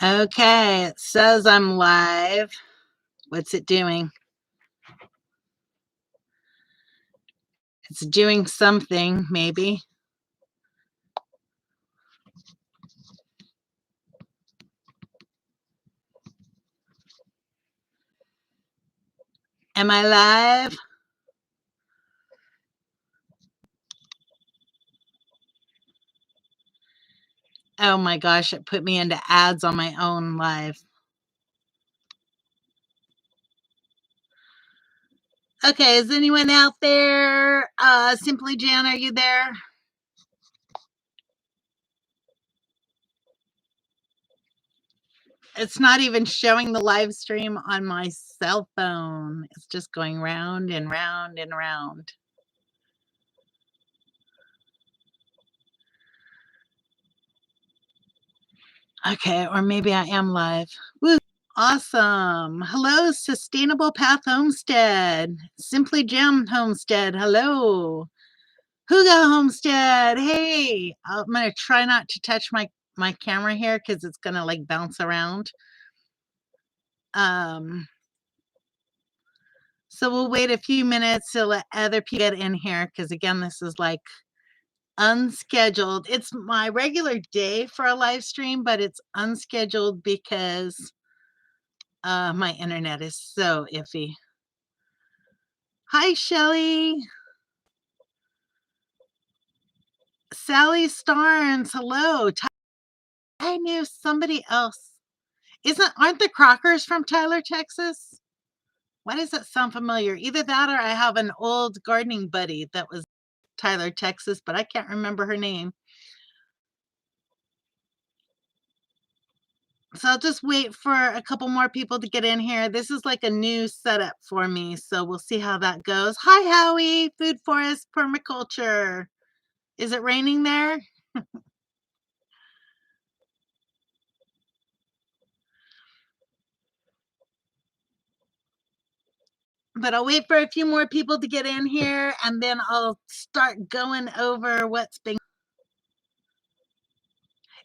Okay, it says I'm live. What's it doing? It's doing something, maybe. Am I live? Oh my gosh, it put me into ads on my own live. Okay, is anyone out there? Simply Jan, are you there? It's not even showing the live stream on my cell phone. It's just going round and round and round. Okay, or maybe I am live. Woo! Awesome. Hello, Sustainable Path Homestead. Simply Gem Homestead. Hello. Huga Homestead. Hey, I'm going to try not to touch my camera here because it's going to like bounce around. So we'll wait a few minutes to let other people get in here because again, this is like unscheduled. It's my regular day for a live stream, but it's unscheduled because my internet is so iffy. Hi, Shelly. Sally Starnes. Hello. I knew somebody else. Aren't the Crockers from Tyler, Texas? Why does that sound familiar? Either that or I have an old gardening buddy that was Tyler, Texas, but I can't remember her name. So I'll just wait for a couple more people to get in here. This is like a new setup for me, so we'll see how that goes. Hi, Howie. Food Forest Permaculture. Is it raining there? But I'll wait for a few more people to get in here, and then I'll start going over what's been.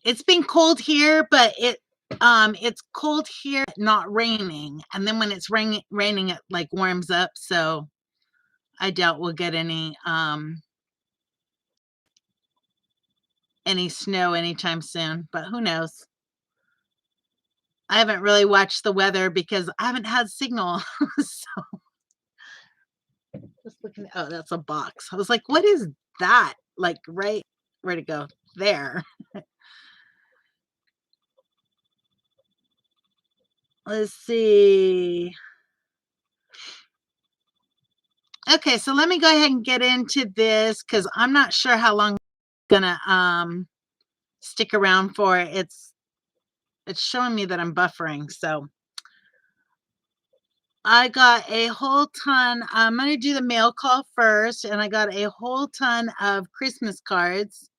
It's been cold here, but it's cold here, not raining. And then when it's raining, it like warms up. So I doubt we'll get any snow anytime soon. But who knows? I haven't really watched the weather because I haven't had signal. So just looking. Oh, that's a box. I was like, what is that? Like right where to go? There. Let's see. Okay, so let me go ahead and get into this because I'm not sure how long I'm gonna stick around for. It's showing me that I'm buffering, so I got a whole ton. I'm gonna do the mail call first, and I got a whole ton of Christmas cards,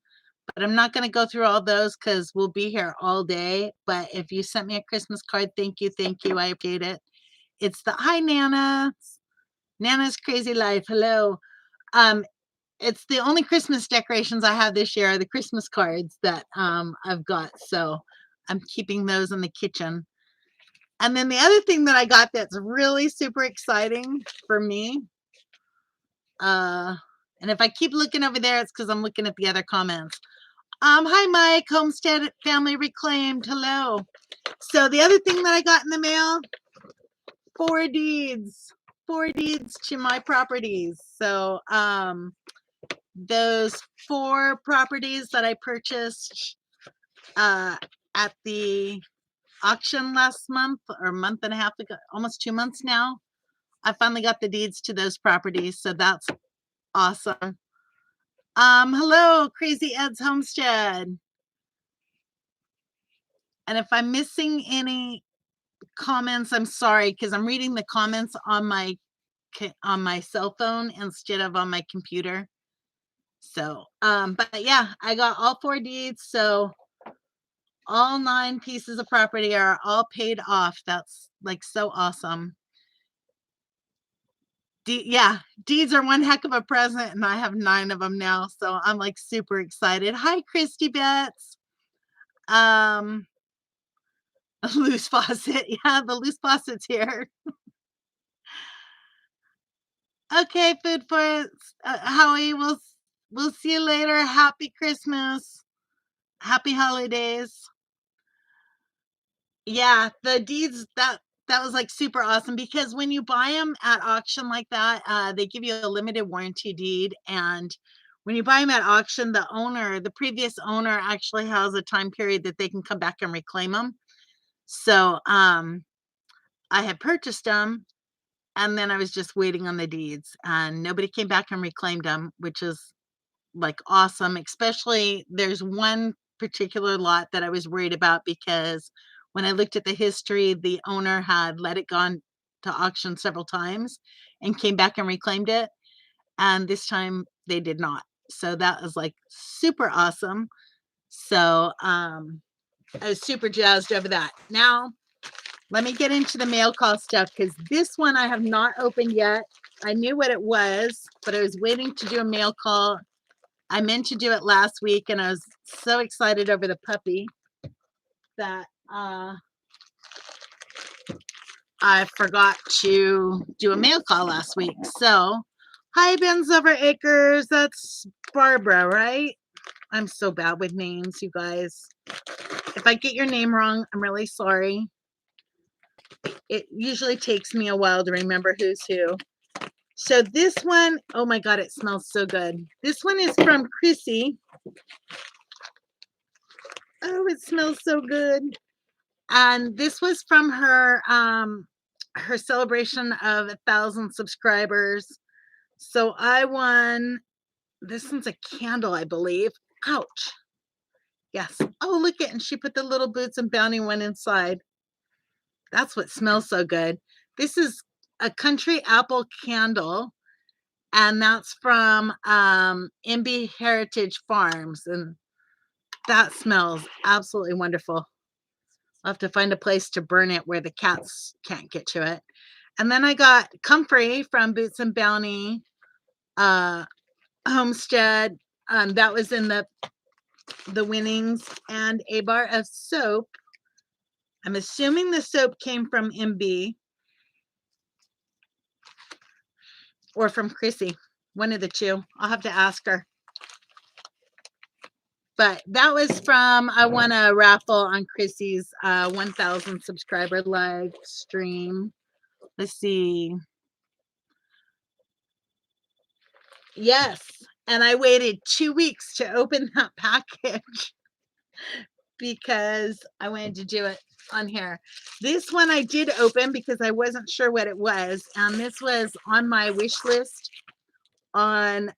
but I'm not gonna go through all those because we'll be here all day. But if you sent me a Christmas card, thank you, I appreciate it. It's the Hi Nana, Nana's Crazy Life. Hello. It's the only Christmas decorations I have this year are the Christmas cards that I've got. So I'm keeping those in the kitchen. And then the other thing that I got that's really super exciting for me. And if I keep looking over there, it's because I'm looking at the other comments. Hi Mike, Homestead Family Reclaimed. Hello. So the other thing that I got in the mail, 4 deeds. 4 deeds to my properties. So those 4 properties that I purchased at the auction last month or a month and a half ago, almost 2 months now, I finally got the deeds to those properties, so that's awesome. Hello, Crazy Ed's Homestead. And if I'm missing any comments, I'm sorry because I'm reading the comments on my cell phone instead of on my computer. So, but yeah, I got all 4 deeds, so all 9 pieces of property are all paid off. That's like so awesome. Yeah, deeds are one heck of a present, and I have 9 of them now, so I'm like super excited. Hi, Christy Betts. Um, A loose faucet. Yeah, the loose faucet's here. Okay, food for Howie. We'll see you later. Happy Christmas. Happy holidays. Yeah, the deeds that was like super awesome because when you buy them at auction like that, they give you a limited warranty deed. And when you buy them at auction, the previous owner actually has a time period that they can come back and reclaim them. So I had purchased them and then I was just waiting on the deeds and nobody came back and reclaimed them, which is like awesome. Especially there's one particular lot that I was worried about because when I looked at the history, the owner had let it gone to auction several times and came back and reclaimed it. And this time they did not. So that was like super awesome. So I was super jazzed over that. Now let me get into the mail call stuff because this one I have not opened yet. I knew what it was, but I was waiting to do a mail call. I meant to do it last week and I was so excited over the puppy that I forgot to do a mail call last week. So, hi, Ben's Over Acres. That's Barbara, right? I'm so bad with names, you guys. If I get your name wrong, I'm really sorry. It usually takes me a while to remember who's who. So this one, oh my God, it smells so good. This one is from Chrissy. Oh, it smells so good. And this was from her celebration of 1,000 subscribers. So I won, this one's a candle, I believe. Ouch. Yes. Oh, look at, and she put the little Boots and Bounty one inside. That's what smells so good. This is a country apple candle, and that's from MB Heritage Farms, and that smells absolutely wonderful. I'll have to find a place to burn it where the cats can't get to it. And then I got Comfrey from Boots and Bounty Homestead. That was in the winnings, and a bar of soap. I'm assuming the soap came from MB or from Chrissy, one of the two. I'll have to ask her. But that was from, I won a raffle on Chrissy's 1,000 subscriber live stream. Let's see. Yes. And I waited 2 weeks to open that package because I wanted to do it on here. This one I did open because I wasn't sure what it was. And this was on my wish list on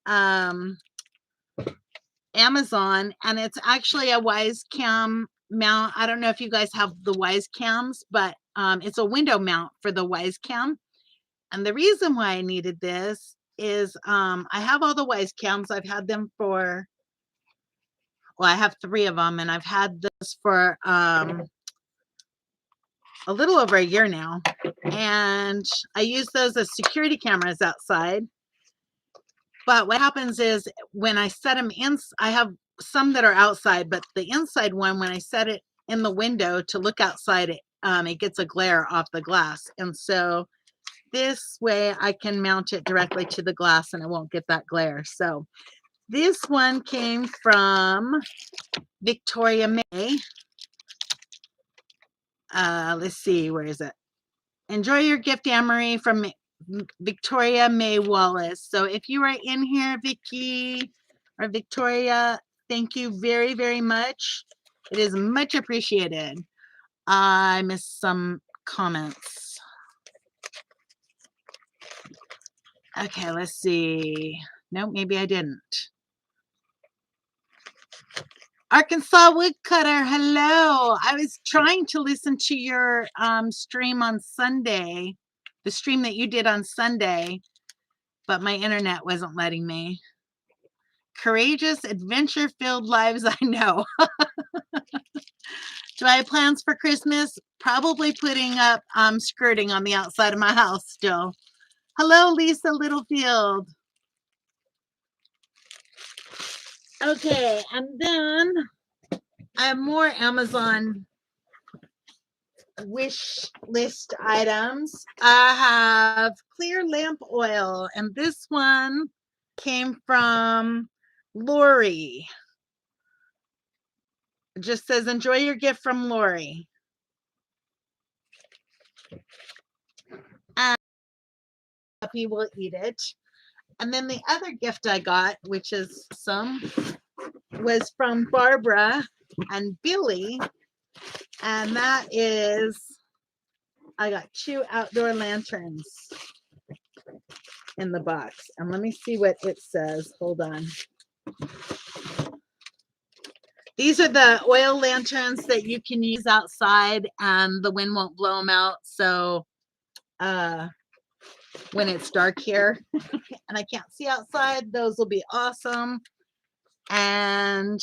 Amazon. And it's actually a Wise Cam mount. I don't know if you guys have the Wise Cams, but it's a window mount for the Wise Cam. And the reason why I needed this is I have all the Wise Cams. I've had them for, well, I have 3 of them, and I've had this for a little over a year now. And I use those as security cameras outside. But what happens is when I set them in, I have some that are outside, but the inside one, when I set it in the window to look outside, it gets a glare off the glass. And so this way I can mount it directly to the glass and it won't get that glare. So this one came from Victoria May. Let's see, where is it? Enjoy your gift, Anne-Marie, from Victoria May Wallace. So if you are in here, Vicky or Victoria, thank you very, very much. It is much appreciated. I missed some comments. Okay, let's see. Nope, maybe I didn't. Arkansas Woodcutter, hello. I was trying to listen to your stream on Sunday, the stream that you did on Sunday, but my internet wasn't letting me. Courageous, adventure-filled lives, I know. Do I have plans for Christmas? Probably putting up skirting on the outside of my house still. Hello, Lisa Littlefield. Okay, and then I have more Amazon wish list items. I have clear lamp oil, and this one came from Lori. It just says, enjoy your gift from Lori. And puppy will eat it. And then the other gift I got, which is some, was from Barbara and Billy. And that is, I got 2 outdoor lanterns in the box. And let me see what it says. Hold on. These are the oil lanterns that you can use outside and the wind won't blow them out. So when it's dark here and I can't see outside, those will be awesome. And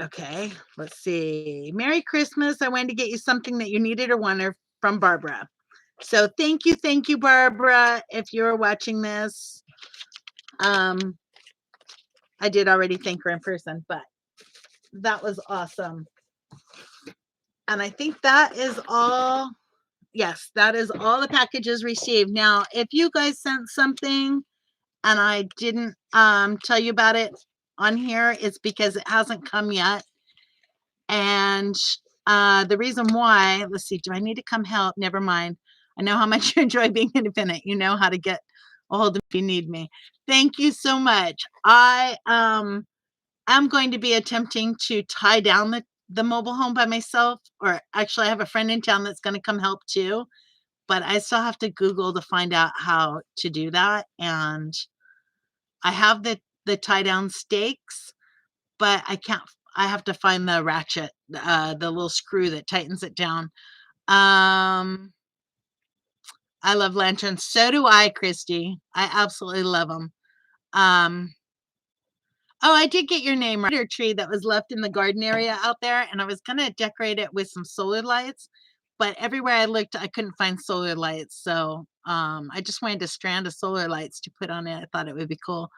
okay, let's see. Merry Christmas. I wanted to get you something that you needed or wanted from Barbara. So thank you, Barbara, if you're watching this. I did already thank her in person, but that was awesome. And I think that is all. Yes, that is all the packages received. Now, if you guys sent something and I didn't tell you about it on here, it's because it hasn't come yet. And the reason why, let's see, do I need to come help? Never mind. I know how much you enjoy being independent. You know how to get a hold of me if you need me. Thank you so much. I am going to be attempting to tie down the mobile home by myself, or actually I have a friend in town that's going to come help too, but I still have to Google to find out how to do that. And I have the tie down stakes, but I have to find the ratchet, the little screw that tightens it down. I love lanterns. So do I, Christy. I absolutely love them. Oh, I did get your name right. Tree that was left in the garden area out there, and I was gonna decorate it with some solar lights, but everywhere I looked, I couldn't find solar lights. So I just wanted a strand of solar lights to put on it. I thought it would be cool.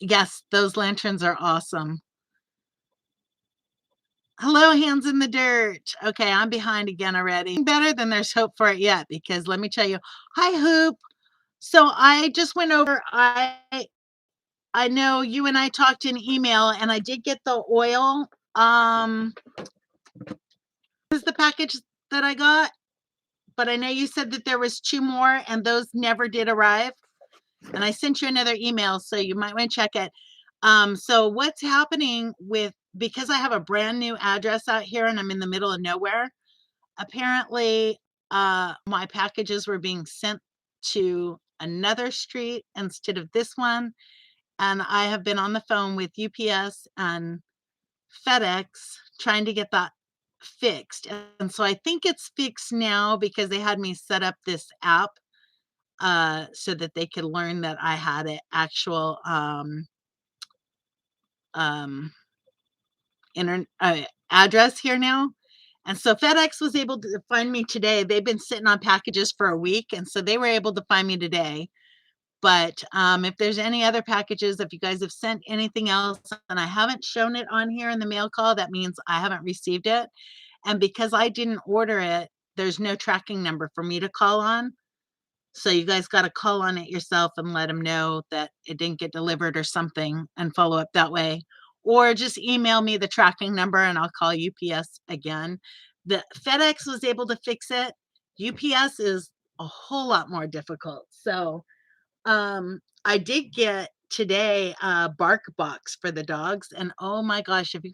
Yes, those lanterns are awesome. Hello, hands in the dirt. Okay, I'm behind again already. Better than there's hope for it yet, because let me tell you, hi Hoop. So I just went over, I know you and I talked in email and I did get the oil. This is the package that I got, but I know you said that there was 2 more and those never did arrive. And I sent you another email, so you might want to check it. So what's happening because I have a brand new address out here and I'm in the middle of nowhere, apparently my packages were being sent to another street instead of this one. And I have been on the phone with UPS and FedEx trying to get that fixed. And so I think it's fixed now because they had me set up this app so that they could learn that I had an actual address here now. And so FedEx was able to find me today. They've been sitting on packages for a week, and so they were able to find me today. But if there's any other packages, if you guys have sent anything else and I haven't shown it on here in the mail call, that means I haven't received it. And because I didn't order it, there's no tracking number for me to call on. So you guys got to call on it yourself and let them know that it didn't get delivered or something and follow up that way. Or just email me the tracking number and I'll call UPS again. The FedEx was able to fix it. UPS is a whole lot more difficult. So I did get today a bark box for the dogs. And oh my gosh, if you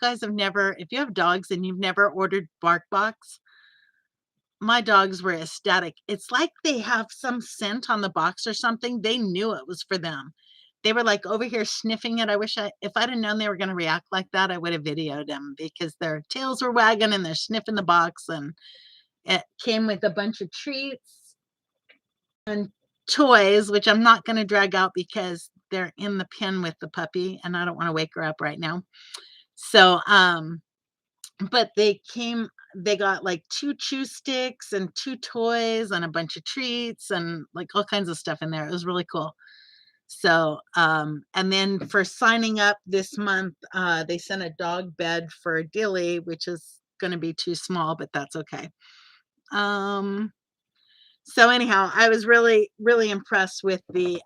have dogs and you've never ordered bark box, my dogs were ecstatic. It's like they have some scent on the box or something. They knew it was for them. They were like over here sniffing it. If I'd have known they were going to react like that, I would have videoed them because their tails were wagging and they're sniffing the box. And it came with a bunch of treats and toys, which I'm not going to drag out because they're in the pen with the puppy and I don't want to wake her up right now. So, but they got like 2 chew sticks and 2 toys and a bunch of treats and like all kinds of stuff in there. It was really cool. So, and then for signing up this month, they sent a dog bed for Dilly, which is gonna be too small, but that's okay. Um, so anyhow, I was really, really impressed with the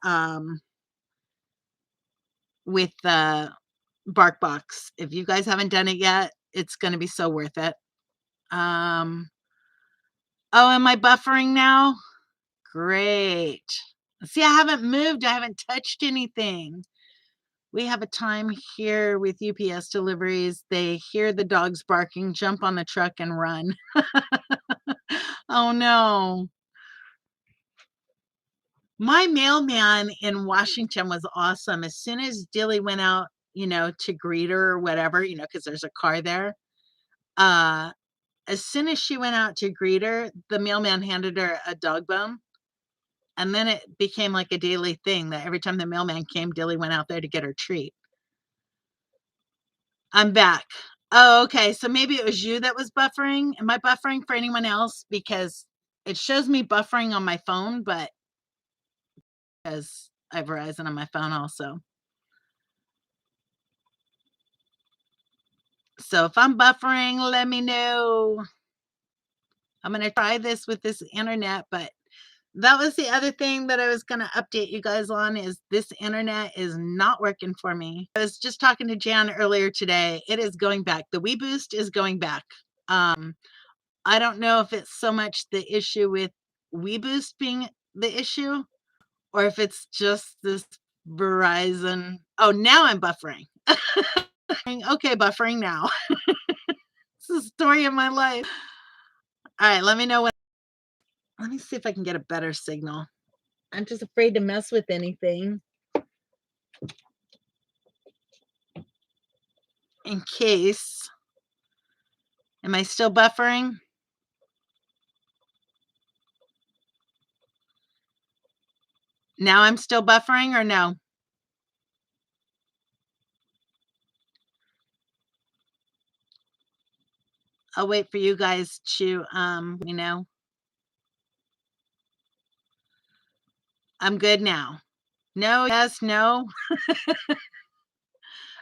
Bark Box. If you guys haven't done it yet, it's gonna be so worth it. Um, oh, am I buffering now? Great. See, I haven't moved, I haven't touched anything. We have a time here with UPS deliveries. They hear the dogs barking, jump on the truck, and run. Oh, no. My mailman in Washington was awesome. As soon as Dilly went out, to greet her or whatever, because there's a car there, uh, as soon as she went out to greet her, the mailman handed her a dog bone, and then it became like a daily thing that every time the mailman came, Dilly went out there to get her treat. I'm back. Oh, okay, so maybe it was you that was buffering? Am I buffering for anyone else? Because it shows me buffering on my phone, but because I have Verizon on my phone also. So if I'm buffering, let me know. I'm gonna try this with this internet, but that was the other thing that I was gonna update you guys on is this internet is not working for me. I was just talking to Jan earlier today. It is going back. The WeBoost is going back. I don't know if it's so much the issue with WeBoost being the issue or if it's just this Verizon. Oh, now I'm buffering. Okay, buffering now. It's the story of my life. All right, let me know what. Let me see if I can get a better signal. I'm just afraid to mess with anything in case. Am I still buffering? Now I'm still buffering or no? I'll wait for you guys to I'm good now. No, yes, no.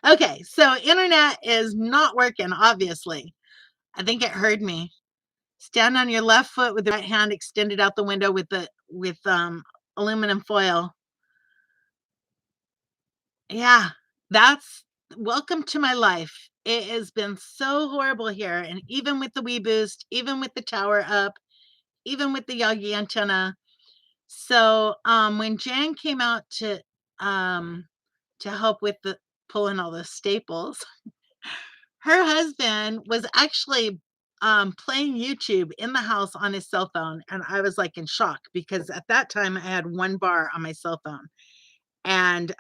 Okay, so internet is not working, obviously. I think it heard me. Stand on your left foot with the right hand extended out the window with aluminum foil. Yeah, that's welcome to my life. It has been so horrible here, and even with the Wii Boost, even with the tower up, even with the Yagi antenna. So, when Jan came out to help with the pulling all the staples, her husband was actually playing YouTube in the house on his cell phone, and I was like in shock because at that time I had one bar on my cell phone, and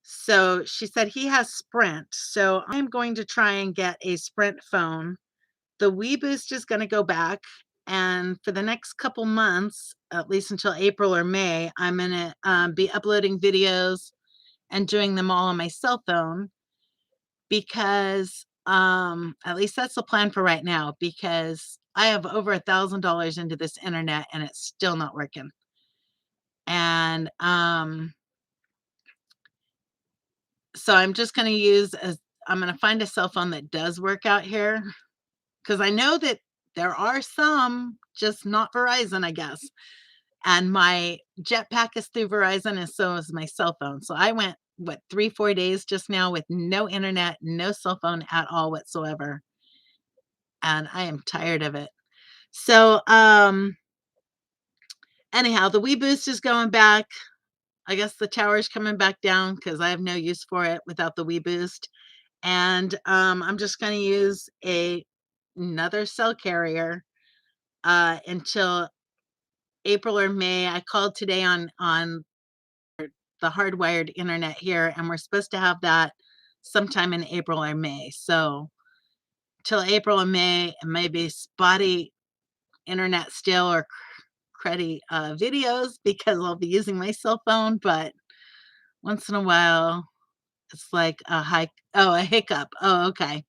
so she said he has Sprint, so I'm going to try and get a Sprint phone. The Wii Boost is going to go back, and for the next couple months, at least until April or May, I'm going to be uploading videos and doing them all on my cell phone because at least that's the plan for right now because I have over $1,000 into this internet and it's still not working. And so I'm just going to I'm going to find a cell phone that does work out here because I know that there are some, just not Verizon, I guess. And my jetpack is through Verizon, and so is my cell phone. So I went, what, 3, 4 days just now with no internet, no cell phone at all whatsoever. And I am tired of it. So, anyhow, the Wii Boost is going back. I guess the tower's coming back down because I have no use for it without the Wii Boost. And I'm just going to use another cell carrier until April or May. I called today on the hardwired internet here, and we're supposed to have that sometime in April or May. So till April or May, it may be spotty internet still or cruddy videos because I'll be using my cell phone, but once in a while, it's like a hiccup. Oh, okay.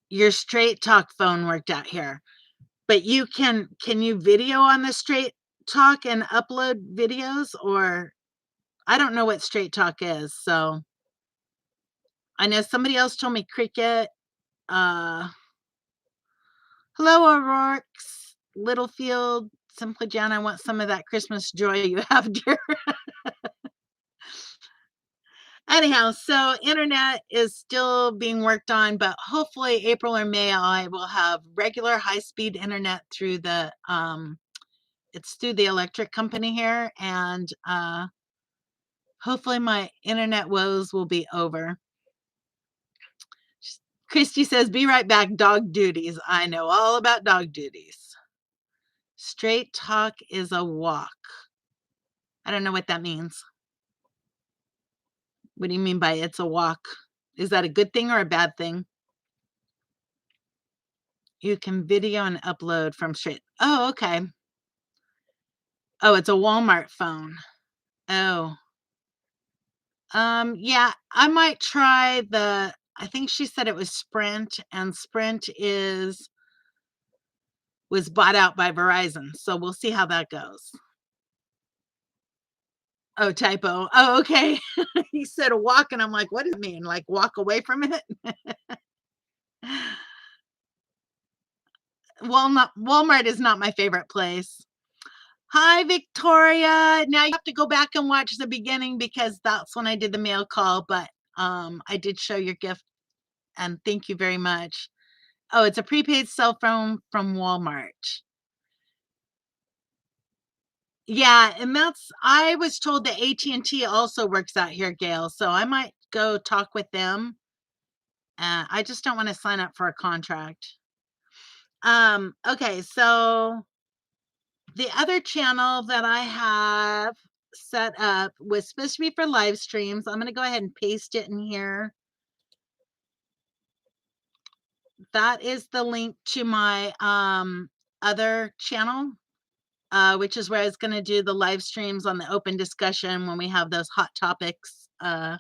Your straight talk phone worked out here, but can you video on the straight Talk and upload videos, or I don't know what Straight Talk is, so I know somebody else told me Cricket. Uh, Hello, O'Rourke's, Littlefield, Simply Jan, I want some of that Christmas joy you have, dear. Anyhow, so internet is still being worked on, but hopefully April or May I will have regular high-speed internet through the it's through the electric company here, and hopefully my internet woes will be over. Christy says, be right back, dog duties. I know all about dog duties. Straight talk is a walk. I don't know what that means. What do you mean by it's a walk? Is that a good thing or a bad thing? You can video and upload from straight. Oh, okay. Oh, it's a Walmart phone. Oh. Yeah, I might try I think she said it was Sprint, and Sprint was bought out by Verizon, so we'll see how that goes. Oh, typo. Oh, okay. He said a walk, and I'm like, what does it mean? Like walk away from it? Walmart is not my favorite place. Hi, Victoria. Now you have to go back and watch the beginning because that's when I did the mail call, but I did show your gift, and thank you very much. Oh, it's a prepaid cell phone from Walmart. Yeah, and I was told that AT&T also works out here, Gail, so I might go talk with them. I just don't want to sign up for a contract. Okay, so the other channel that I have set up was supposed to be for live streams. I'm going to go ahead and paste it in here. That is the link to my other channel, which is where I was going to do the live streams on the open discussion when we have those hot topics. And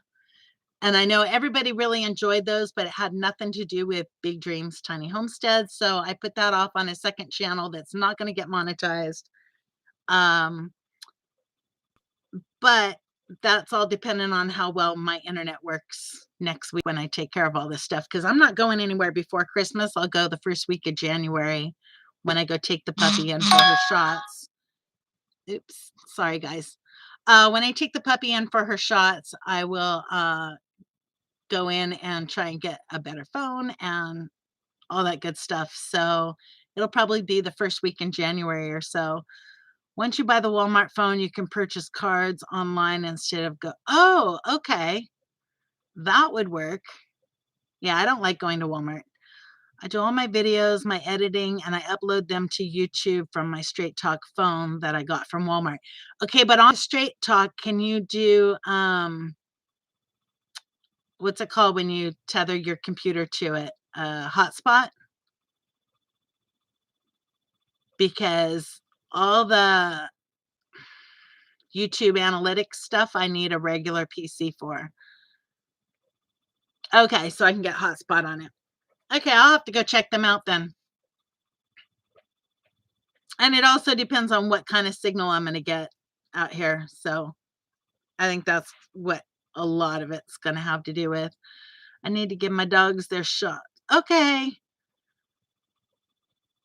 I know everybody really enjoyed those, but it had nothing to do with Big Dreams Tiny Homesteads. So I put that off on a second channel that's not going to get monetized. But that's all dependent on how well my internet works next week when I take care of all this stuff, because I'm not going anywhere before Christmas. I'll go the first week of January when I go take the puppy in for her shots. Oops, sorry guys. When I take the puppy in for her shots, I will go in and try and get a better phone and all that good stuff. So it'll probably be the first week in January or so. Once you buy the Walmart phone, you can purchase cards online instead of oh, okay. That would work. Yeah, I don't like going to Walmart. I do all my videos, my editing, and I upload them to YouTube from my Straight Talk phone that I got from Walmart. Okay, but on Straight Talk, can you do what's it called when you tether your computer to it? Hotspot? Because all the YouTube analytics stuff, I need a regular PC for. Okay, so I can get hotspot on it. Okay, I'll have to go check them out then. And it also depends on what kind of signal I'm going to get out here. So I think that's what a lot of it's going to have to do with. I need to give my dogs their shot. Okay.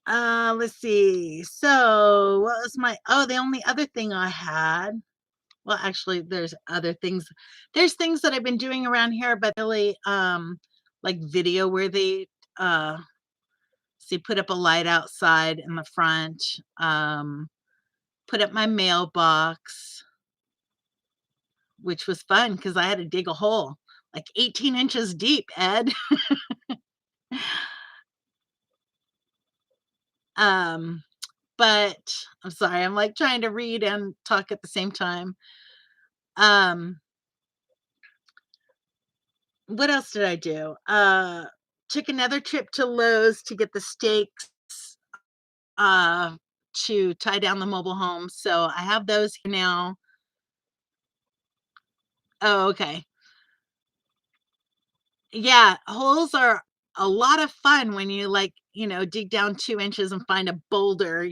Let's see. So what was the only other thing I had, well, actually there's other things. There's things that I've been doing around here, but really, like video worthy, see, put up a light outside in the front, put up my mailbox, which was fun because I had to dig a hole like 18 inches deep, Ed. um, but I'm sorry, I'm like trying to read and talk at the same time. What else did I do? Took another trip to Lowe's to get the stakes uh to tie down the mobile home. So I have those here now. Oh, okay. Yeah, holes are a lot of fun when you, like, dig down 2 inches and find a boulder.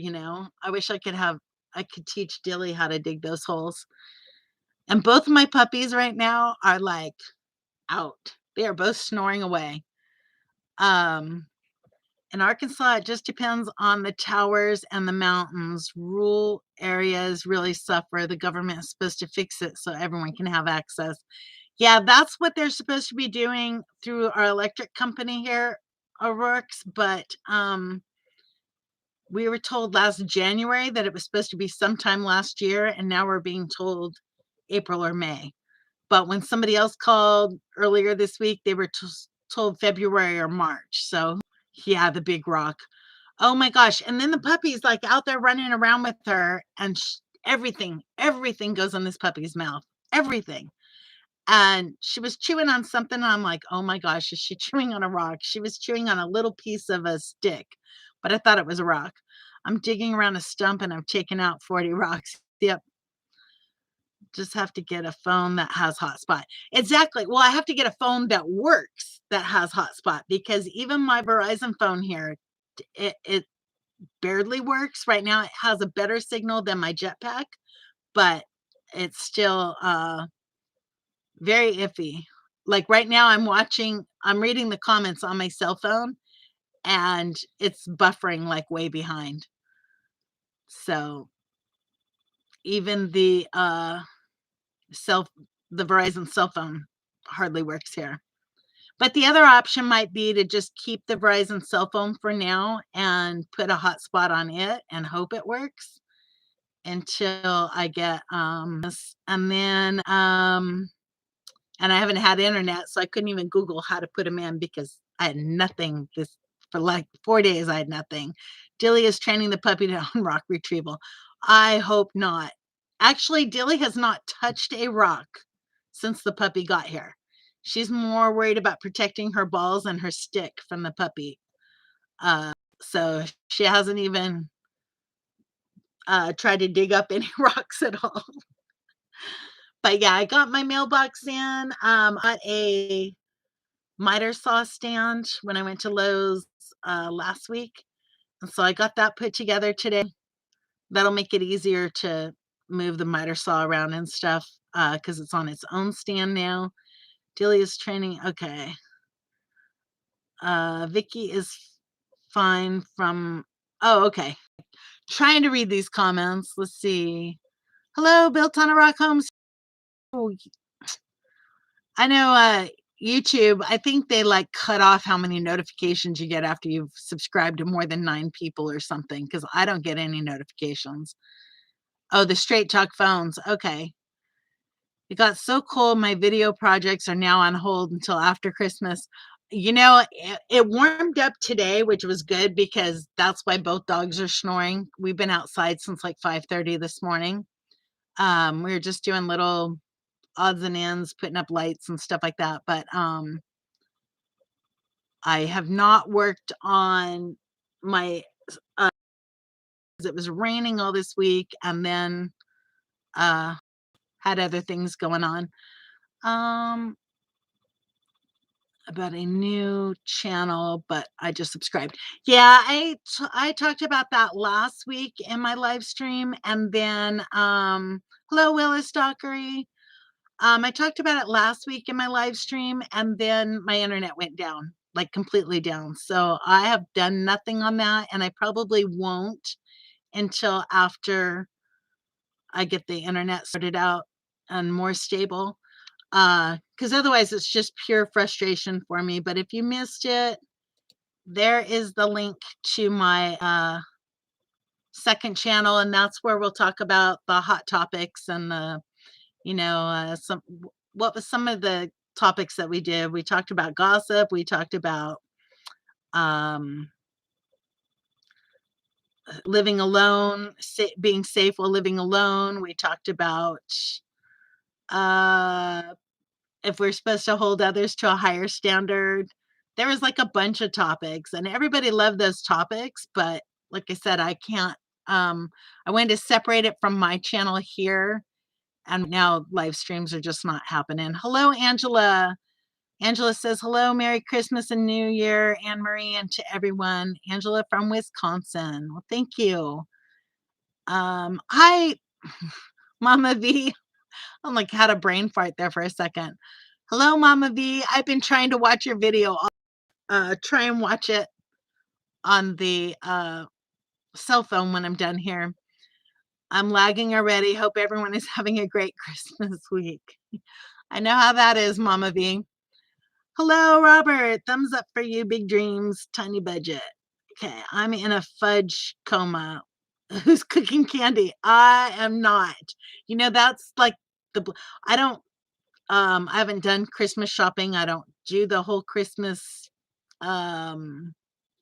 I wish I could have I could teach Dilly how to dig those holes. And both of my puppies right now are, like, out. They are both snoring away. Um, in Arkansas, it just depends on the towers and the mountains. Rural areas really suffer. The government is supposed to fix it so everyone can have access. Yeah, that's what they're supposed to be doing through our electric company here, O'Rourke's, but, we were told last January that it was supposed to be sometime last year, and now we're being told April or May. But when somebody else called earlier this week, they were told February or March. So, yeah, the big rock. Oh my gosh. And then the puppy's like out there running around with her, and everything goes in this puppy's mouth. Everything. And she was chewing on something. And I'm like, oh my gosh, is she chewing on a rock? She was chewing on a little piece of a stick, but I thought it was a rock. I'm digging around a stump and I've taken out 40 rocks. Yep. Just have to get a phone that has hotspot. Exactly. Well, I have to get a phone that works that has hotspot because even my Verizon phone here, it barely works. Right now it has a better signal than my jetpack, but it's still very iffy. Like right now I'm reading the comments on my cell phone and it's buffering like way behind. So even cell the Verizon cell phone hardly works here. But the other option might be to just keep the Verizon cell phone for now and put a hotspot on it and hope it works until I get and then and I haven't had internet, so I couldn't even Google how to put them in because I had nothing this for like 4 days. I had nothing. Dilly is training the puppy to on rock retrieval. I hope not. Actually, Dilly has not touched a rock since the puppy got here. She's more worried about protecting her balls and her stick from the puppy. So she hasn't even tried to dig up any rocks at all. But yeah, I got my mailbox in. Got a miter saw stand when I went to Lowe's last week. And so I got that put together today. That'll make it easier to move the miter saw around and stuff because it's on its own stand now. Delia's training. Okay. Vicky is fine from. Oh, okay. Trying to read these comments. Let's see. Hello, built on a rock homes. Oh, I know YouTube, I think they like cut off how many notifications you get after you've subscribed to more than 9 people or something because I don't get any notifications. Oh, the straight talk phones. Okay. It got so cold. My video projects are now on hold until after Christmas. You know, it warmed up today, which was good because that's why both dogs are snoring. We've been outside since like 5:30 this morning. We were just doing little odds and ends, putting up lights and stuff like that. But I have not worked on my it was raining all this week and then had other things going on. Um about a new channel, but I just subscribed. Yeah, I talked about that last week in my live stream and then hello Willis Dockery. I talked about it last week in my live stream, and then my internet went down, like completely down. So I have done nothing on that, and I probably won't until after I get the internet sorted out and more stable. Because otherwise it's just pure frustration for me. But if you missed it, there is the link to my second channel, and that's where we'll talk about the hot topics and the some what was some of the topics that we did. We talked about gossip, we talked about um living alone, being safe while living alone. We talked about uh if we're supposed to hold others to a higher standard. There was like a bunch of topics and everybody loved those topics, but like I said, I can't I wanted to separate it from my channel here. And now live streams are just not happening. Hello, Angela. Angela says, hello, Merry Christmas and New Year, Anne Marie, and to everyone. Angela from Wisconsin. Well, thank you. Hi, Mama V. I'm like had a brain fart there for a second. Hello, Mama V. I've been trying to watch your video. Try and watch it on the cell phone when I'm done here. I'm lagging already. Hope everyone is having a great Christmas week. I know how that is, Mama V. Hello, Robert. Thumbs up for you. Big dreams, tiny budget. Okay, I'm in a fudge coma. Who's cooking candy? I am not. That's like I don't I haven't done Christmas shopping. I don't do the whole Christmas um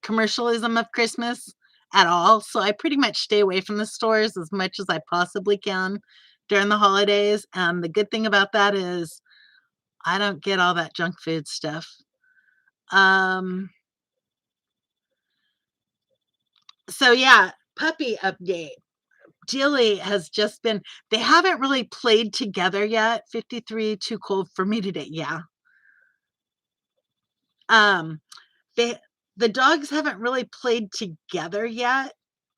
commercialism of Christmas at all. So I pretty much stay away from the stores as much as I possibly can during the holidays. And the good thing about that is I don't get all that junk food stuff. Um so yeah, puppy update. Jilly has just been they haven't really played together yet. 53 too cold for me today. Yeah. Um they the dogs haven't really played together yet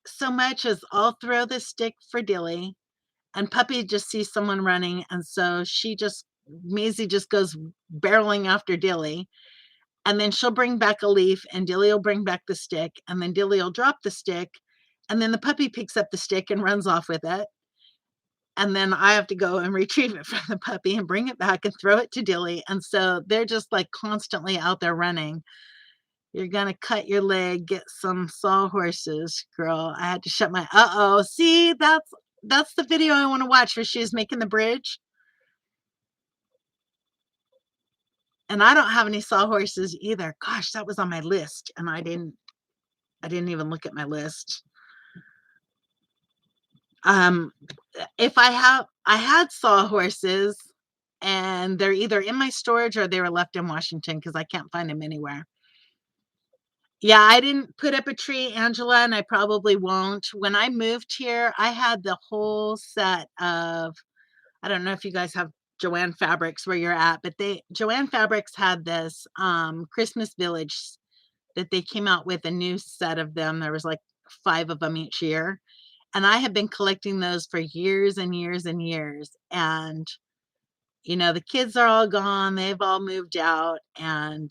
so much as I'll throw the stick for Dilly and Puppy just sees someone running and so Maisie just goes barreling after Dilly and then she'll bring back a leaf and Dilly will bring back the stick and then Dilly will drop the stick and then the puppy picks up the stick and runs off with it. And then I have to go and retrieve it from the puppy and bring it back and throw it to Dilly. And so they're just like constantly out there running. You're gonna cut your leg, get some sawhorses, girl. I had to shut my uh-oh. See, that's the video I want to watch where she was making the bridge. And I don't have any sawhorses either. Gosh, that was on my list. And I didn't even look at my list. Um, if I had sawhorses and they're either in my storage or they were left in Washington because I can't find them anywhere. Yeah, I didn't put up a tree, Angela, and I probably won't. When I moved here, I had the whole set of I don't know if you guys have Joanne Fabrics where you're at, but they Joanne Fabrics had this Christmas Village that they came out with a new set of them. There was like 5 of them each year. And I have been collecting those for years and years and years. And the kids are all gone. They've all moved out and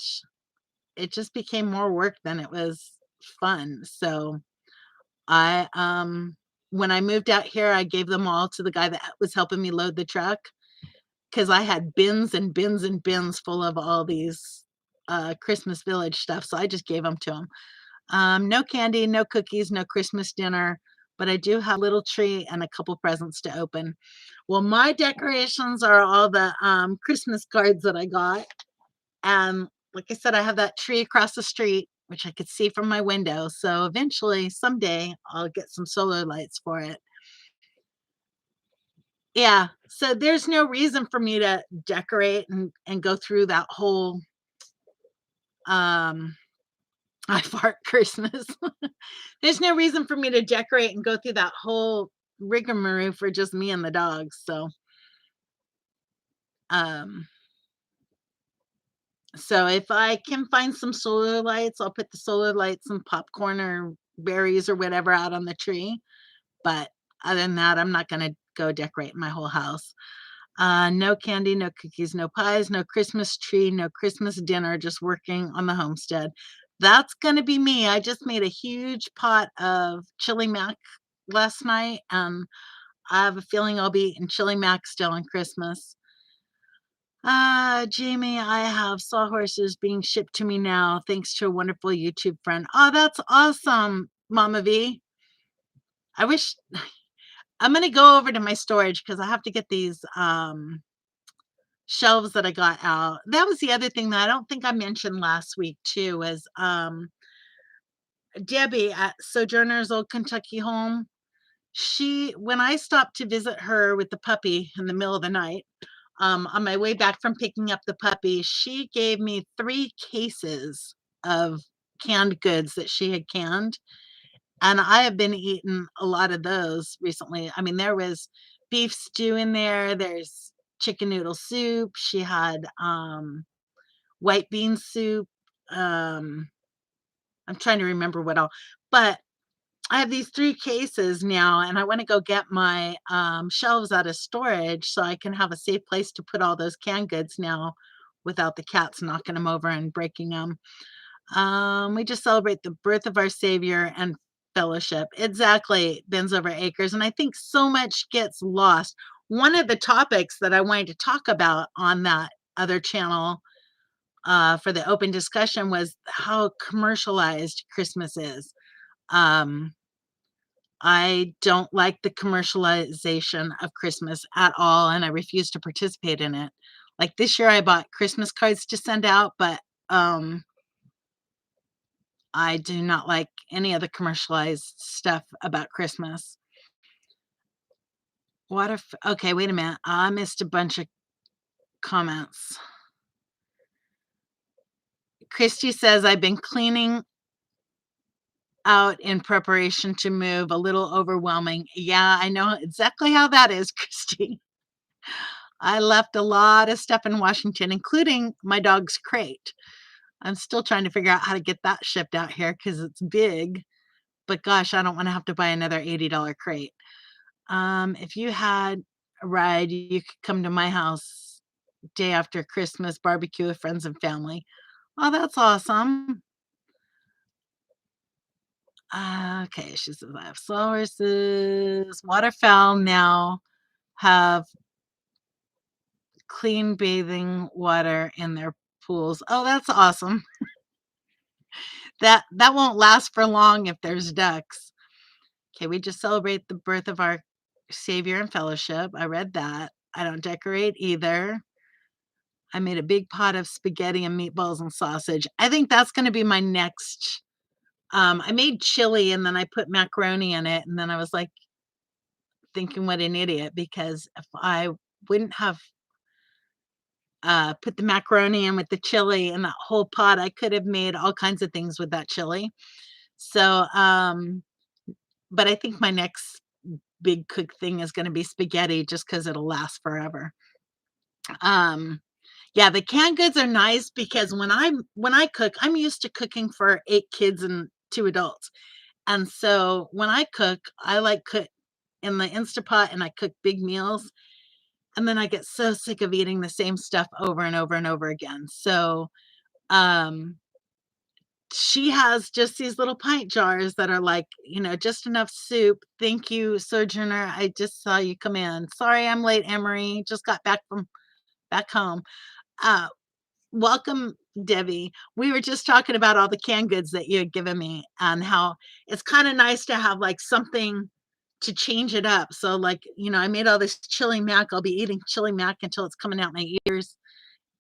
it just became more work than it was fun. So I when I moved out here, I gave them all to the guy that was helping me load the truck because I had bins and bins and bins full of all these Christmas Village stuff. So I just gave them to him. No candy, no cookies, no Christmas dinner, but I do have a little tree and a couple presents to open. Well, my decorations are all the Christmas cards that I got. And like I said, I have that tree across the street, which I could see from my window. So eventually, someday, I'll get some solar lights for it. Yeah. So there's no reason for me to decorate and go through that whole um I fart Christmas. There's no reason for me to decorate and go through that whole rigmarole for just me and the dogs. Um, so if I can find some solar lights, I'll put the solar lights and popcorn or berries or whatever out on the tree. But other than that, I'm not gonna go decorate my whole house. No candy, no cookies, no pies, no Christmas tree, no Christmas dinner, just working on the homestead. That's gonna be me. I just made a huge pot of chili mac last night, and I have a feeling I'll be eating chili mac still on Christmas. Jamie, I have sawhorses being shipped to me now, thanks to a wonderful YouTube friend. Oh, that's awesome, Mama V. I wish I'm gonna go over to my storage because I have to get these shelves that I got out. That was the other thing that I don't think I mentioned last week too, was Debbie at Sojourner's Old Kentucky Home. She when I stopped to visit her with the puppy in the middle of the night, on my way back from picking up the puppy, she gave me 3 cases of canned goods that she had canned, and I have been eating a lot of those recently. I mean, there was beef stew in there, there's chicken noodle soup, she had, white bean soup, I'm trying to remember what all, but I have these 3 cases now, and I wanna go get my, shelves out of storage so I can have a safe place to put all those canned goods now without the cats knocking them over and breaking them. We just celebrate the birth of our Savior and fellowship. Exactly, bends over acres, and I think so much gets lost. One of the topics that I wanted to talk about on that other channel, for the open discussion was how commercialized Christmas is. Um, I don't like the commercialization of Christmas at all, and I refuse to participate in it. Like, this year, I bought Christmas cards to send out, but, I do not like any of the commercialized stuff about Christmas. What if okay, wait a minute. I missed a bunch of comments. Christy says, "I've been cleaning out in preparation to move, a little overwhelming." Yeah, I know exactly how that is, Christy. I left a lot of stuff in Washington, including my dog's crate. I'm still trying to figure out how to get that shipped out here because it's big, but gosh, I don't wanna have to buy another $80 crate. If you had a ride, you could come to my house day after Christmas, barbecue with friends and family. Oh, that's awesome. Okay, she says, I have sawhorses. Waterfowl now have clean bathing water in their pools. Oh, that's awesome. That won't last for long if there's ducks. Okay, we just celebrate the birth of our Savior and fellowship. I read that. I don't decorate either. I made a big pot of spaghetti and meatballs and sausage. I think that's gonna be my next I made chili and then I put macaroni in it, and then I was, like, thinking what an idiot because if I wouldn't have, put the macaroni in with the chili and that whole pot, I could have made all kinds of things with that chili. So, but I think my next big cook thing is gonna be spaghetti just because 'cause it'll last forever. Um Yeah, the canned goods are nice because when I cook, I'm used to cooking for 8 kids and 2 adults, and so when I cook, I, like, cook in the Instapot and I cook big meals, and then I get so sick of eating the same stuff over and over and over again, so, um, she has just these little pint jars that are, like, just enough soup. "Thank you, Sojourner, I just saw you come in. Sorry I'm late, Emery, just got back home." Uh Welcome, Debbie. We were just talking about all the canned goods that you had given me and how it's kinda nice to have, like, something to change it up. So, like, I made all this chili mac. I'll be eating chili mac until it's coming out my ears,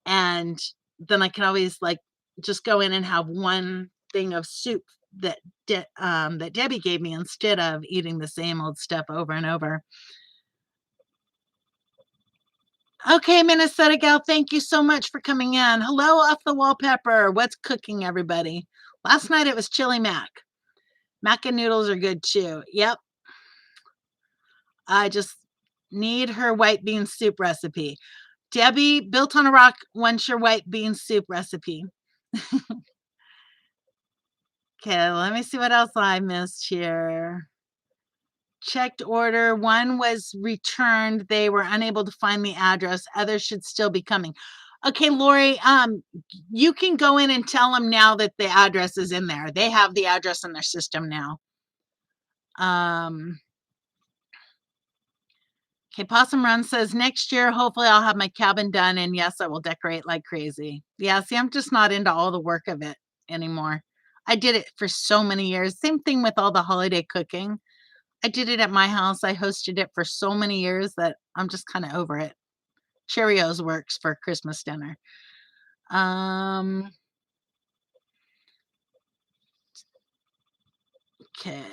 and then I can always, like, just go in and have one thing of soup that Debbie gave me instead of eating the same old stuff over and over. Okay, Minnesota gal, thank you so much for coming in. Hello, off the wall pepper. What's cooking, everybody? Last night it was chili mac. Mac and noodles are good too. Yep. I just need her white bean soup recipe. Debbie, built on a rock, wants your white bean soup recipe. Okay, let me see what else I missed here. Checked order. One was returned. They were unable to find the address. Others should still be coming. Okay, Lori, you can go in and tell them now that the address is in there. They have the address in their system now. Um, okay, Possum Run says next year, hopefully I'll have my cabin done, and yes, I will decorate like crazy. Yeah, see, I'm just not into all the work of it anymore. I did it for so many years. Same thing with all the holiday cooking. I did it at my house. I hosted it for so many years that I'm just kinda over it. Cheerios works for Christmas dinner. Um, 'Kay.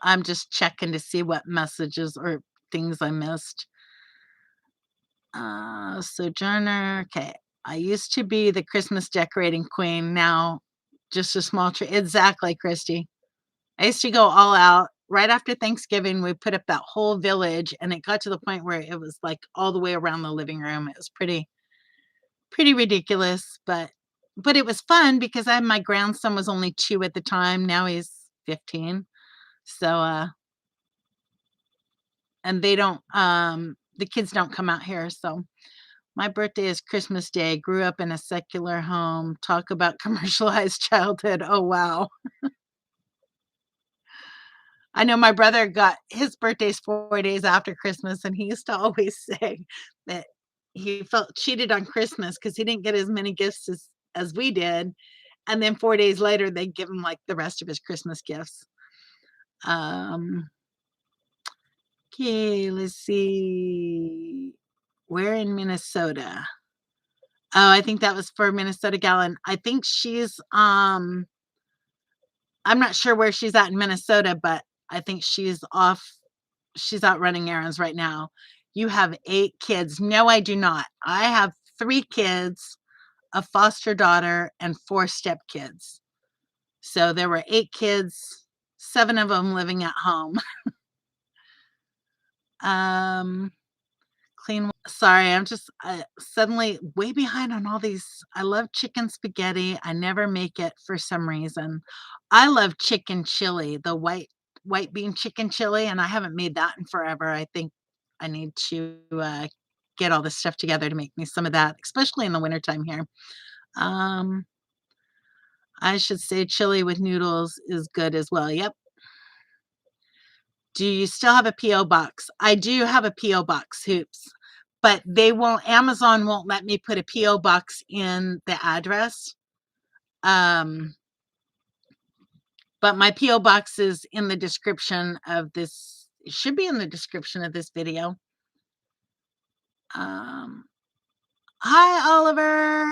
I'm just checking to see what messages or things I missed. Sojourner, okay. I used to be the Christmas decorating queen, now just a small tree exactly, Christy. I used to go all out. Right after Thanksgiving, we put up that whole village, and it got to the point where it was, like, all the way around the living room. It was pretty ridiculous, but but it was fun because my grandson was only 2 at the time, now he's 15. So, and they don't, the kids don't come out here, so my birthday is Christmas Day, grew up in a secular home, talk about commercialized childhood, oh, wow. I know my brother got his birthday's 4 days after Christmas, and he used to always say that he felt cheated on Christmas because he didn't get as many gifts as we did, and then 4 days later, they give him, like, the rest of his Christmas gifts. Um, okay, let's see. Where in Minnesota? Oh, I think that was for Minnesota Gallon. I think I'm not sure where she's at in Minnesota, but I think she's out running errands right now. You have 8 kids. No, I do not. I have 3 kids, a foster daughter, and 4 stepkids. So there were 8 kids, 7 of them living at home. Um, sorry, I'm just suddenly way behind on all these. I love chicken spaghetti. I never make it for some reason. I love chicken chili, the white bean chicken chili, and I haven't made that in forever. I think I need to get all this stuff together to make me some of that, especially in the wintertime here. Um, I should say chili with noodles is good as well. Yep. Do you still have a PO box? I do have a PO box, Hoops, but Amazon won't let me put a PO box in the address. Um, but my PO box is in the description of this. It should be in the description of this video. Um, Hi, Oliver.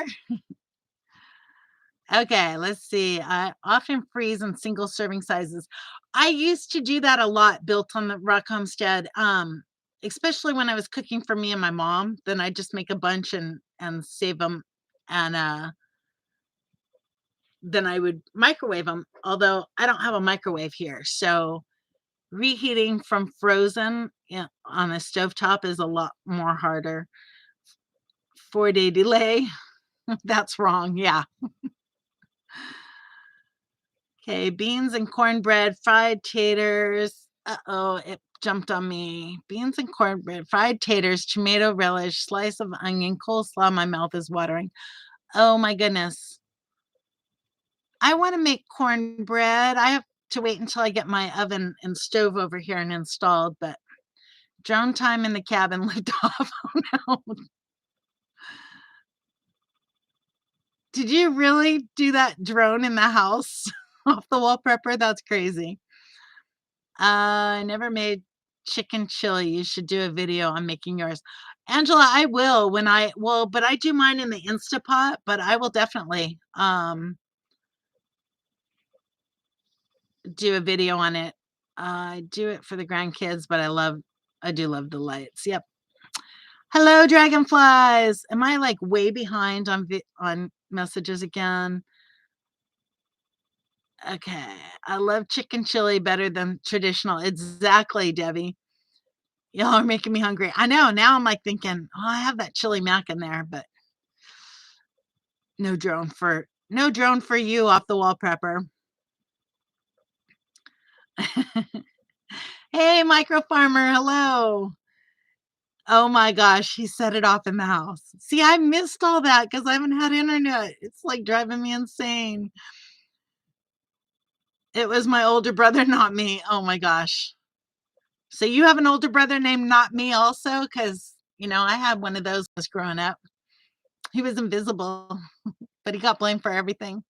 Okay, let's see. I often freeze in single serving sizes. I used to do that a lot, built on the Rock Homestead. Especially when I was cooking for me and my mom, then I just make a bunch and save them, and then I would microwave them. Although I don't have a microwave here, so reheating from frozen, on a stovetop is a lot more harder. 4-day delay. That's wrong. Yeah. Okay, beans and cornbread, fried taters. Uh-oh, it jumped on me. Beans and cornbread, fried taters, tomato relish, slice of onion, coleslaw. My mouth is watering. Oh my goodness. I want to make cornbread. I have to wait until I get my oven and stove over here and installed, but drone time in the cabin lived off. Oh no. Did you really do that drone in the house off the wall prepper? That's crazy. I never made chicken chili. You should do a video on making yours. Angela, I will but I do mine in the Instapot, but I will definitely do a video on it. I do it for the grandkids, but I do love the lights. Yep. Hello, dragonflies. Am I like way behind on messages again? Okay. I love chicken chili better than traditional. Exactly, Debbie. Y'all are making me hungry. I know. Now I'm like thinking, oh, I have that chili mac in there, but no drone for you off the wall prepper. Hey, micro farmer. Hello. Oh my gosh, he set it off in the house. See, I missed all that because I haven't had internet. It's like driving me insane. It was my older brother, not me. Oh my gosh. So you have an older brother named Not Me also? Because, I had one of those when I was growing up. He was invisible, but he got blamed for everything.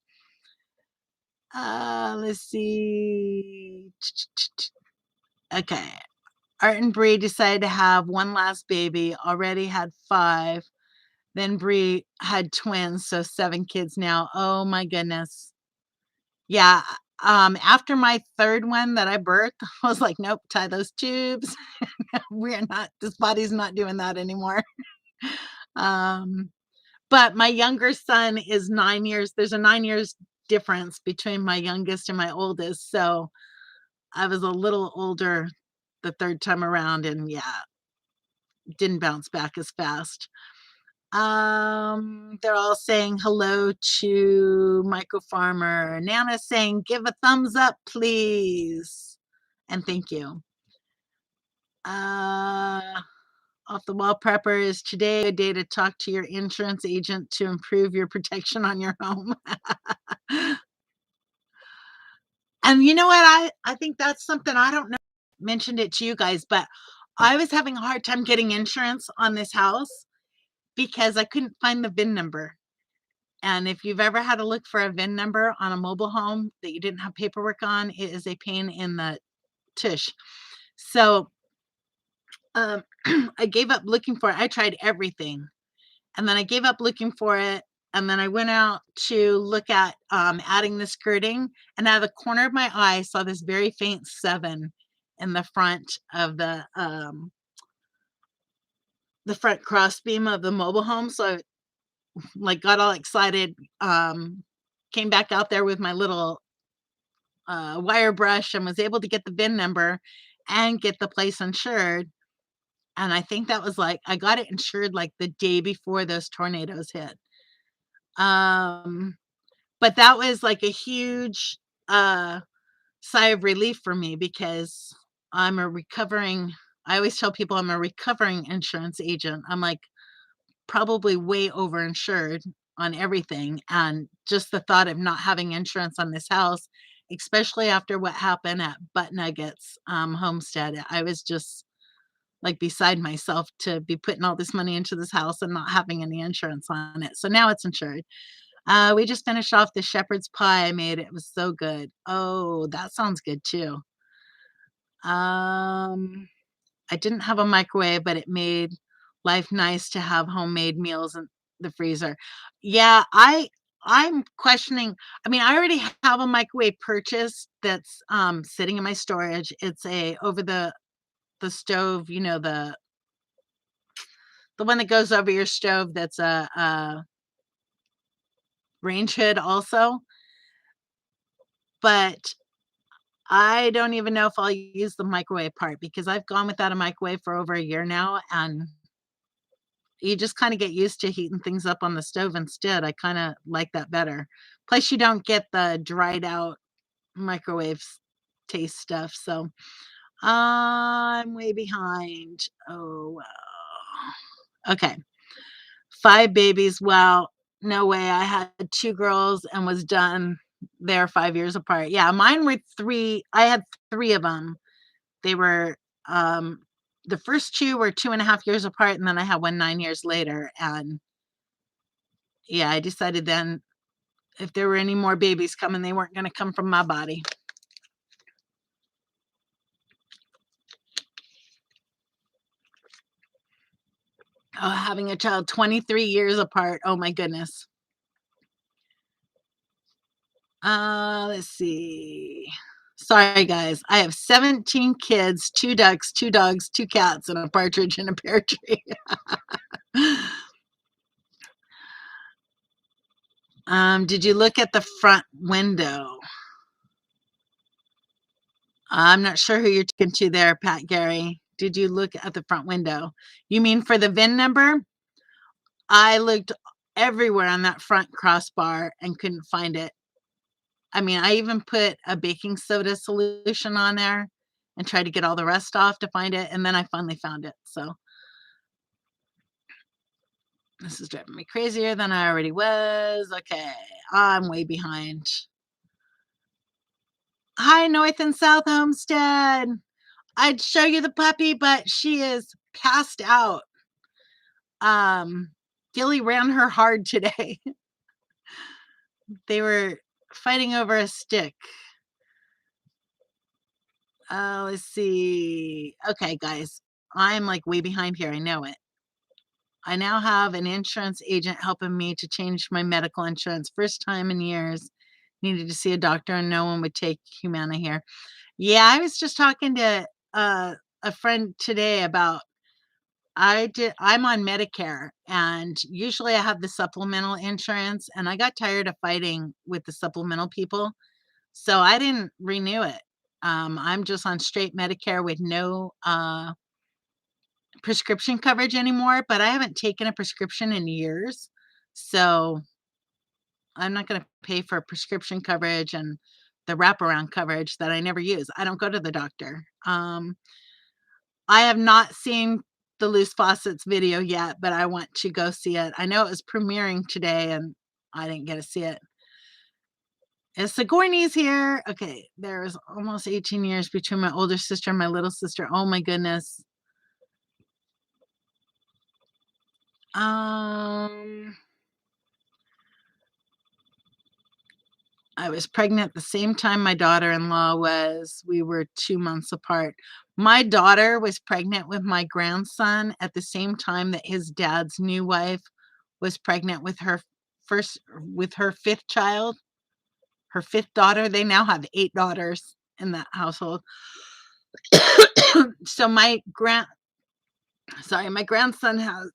Let's see. Okay. Art and Bree decided to have one last baby, already had 5. Then Bree had twins, so 7 kids now. Oh my goodness. Yeah, after my 3rd one that I birthed, I was like, "Nope, tie those tubes. This body's not doing that anymore." Um, but my younger son is 9 years. There's a 9 years difference between my youngest and my oldest, so I was a little older the 3rd time around and, yeah, didn't bounce back as fast. They're all saying hello to Micro Farmer. Nana's saying, "Give a thumbs up, please." And thank you. Uh, Off the wall prepper, is today a day to talk to your insurance agent to improve your protection on your home? And you know what? I think that's something I don't know. Mentioned it to you guys, but I was having a hard time getting insurance on this house because I couldn't find the VIN number. And if you've ever had to look for a VIN number on a mobile home that you didn't have paperwork on, it is a pain in the tush. So um, I gave up looking for it. I tried everything, and then I gave up looking for it. And then I went out to look at adding the skirting, and out of the corner of my eye, I saw this very faint 7 in the front crossbeam of the mobile home. So I like got all excited, came back out there with my little wire brush and was able to get the VIN number and get the place insured. And I think that was like I got it insured like the day before those tornadoes hit. Um, but that was like a huge sigh of relief for me because I'm a recovering I always tell people I'm a recovering insurance agent. I'm like probably way overinsured on everything, and just the thought of not having insurance on this house, especially after what happened at Butt Nuggets, homestead, I was just, like, beside myself to be putting all this money into this house and not having any insurance on it, so now it's insured. We just finished off the shepherd's pie I made, it was so good. Oh, that sounds good too. Um I didn't have a microwave, but it made life nice to have homemade meals in the freezer. Yeah, I'm questioning. I mean, I already have a microwave purchased that's sitting in my storage. It's a over the stove, the one that goes over your stove that's a range hood also, but I don't even know if I'll use the microwave part because I've gone without a microwave for over a year now, and you just kinda get used to heating things up on the stove instead. I kinda like that better. Plus, you don't get the dried out microwave taste stuff, so I'm way behind. Oh, wow. Okay. 5 babies. Wow. No way. I had 2 girls and was done. They're 5 years apart. Yeah, mine were 3. I had 3 of them. They were, um the first 2 were 2.5 years apart, and then I had one 9 years later, and yeah, I decided then if there were any more babies coming, they weren't gonna come from my body. Oh, having a child 23 years apart, oh my goodness. Let's see. Sorry, guys. I have 17 kids, 2 ducks, 2 dogs, 2 cats, and a partridge in a pear tree. Did you look at the front window? I'm not sure who you're talking to there, Pat Gary. Did you look at the front window? You mean for the VIN number? I looked everywhere on that front crossbar and couldn't find it. I mean, I even put a baking soda solution on there and tried to get all the rust off to find it, and then I finally found it, so this is driving me crazier than I already was. Okay, I'm way behind. Hi, North and South Homestead. I'd show you the puppy, but she is passed out. Gilly ran her hard today. They were fighting over a stick. Let's see. Okay, guys, I'm like way behind here. I know it. I now have an insurance agent helping me to change my medical insurance. First time in years. Needed to see a doctor, and no one would take Humana here. Yeah, I was just talking to a friend today about I'm on Medicare, and usually I have the supplemental insurance, and I got tired of fighting with the supplemental people, so I didn't renew it. I'm just on straight Medicare with no prescription coverage anymore, but I haven't taken a prescription in years, so I'm not gonna pay for prescription coverage and the wraparound coverage that I never use. I don't go to the doctor. I have not seen the Loose Faucets video yet, but I want to go see it. I know it was premiering today, and I didn't get to see it. Is Sigourney's here? Okay, there's almost 18 years between my older sister and my little sister. Oh my goodness. Um, I was pregnant the same time my daughter-in-law was. We were 2 months apart. My daughter was pregnant with my grandson at the same time that his dad's new wife was pregnant with her 5th child, her 5th daughter. They now have 8 daughters in that household. So my grandson has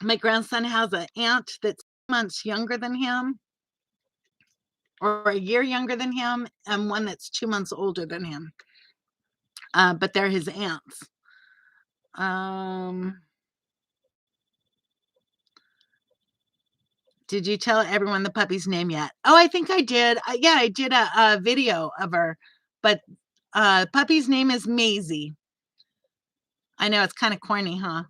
my grandson has an aunt that's months younger than him, or a year younger than him, and one that's 2 months older than him. But they're his aunts. Um, did you tell everyone the puppy's name yet? Oh, I think I did. Yeah, I did a video of her, but puppy's name is Maisie. I know it's kind of corny, huh?